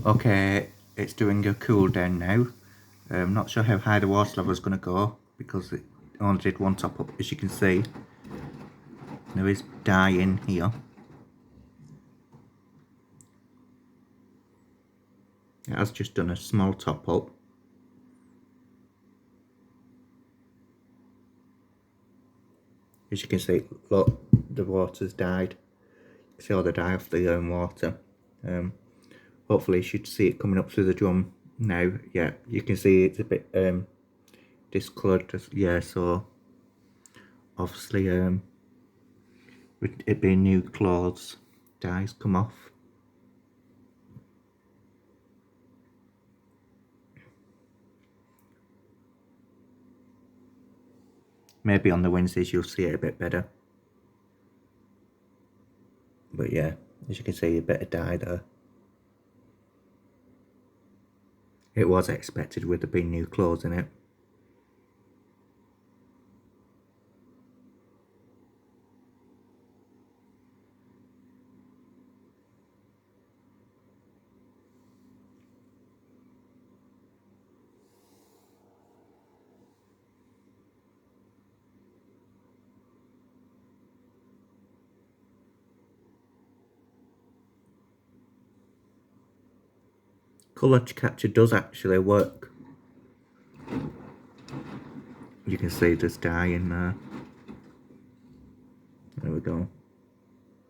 Okay, it's doing a cool down now. I'm not sure how high the water level is going to go because it only did one top up. As you can see, there is dye in here. It has just done a small top up. As you can see, look, the water's dyed. You can see all the dye off the water. Hopefully you should see it coming up through the drum now. Yeah, you can see it's a bit discoloured. Yeah, so obviously with it being new clothes, dye's come off. Maybe on the Wednesdays you'll see it a bit better. But yeah, as you can see, a bit of dye there. It was expected with there being new clothes in it. Colour capture does actually work. You can see there's dye in there. There we go.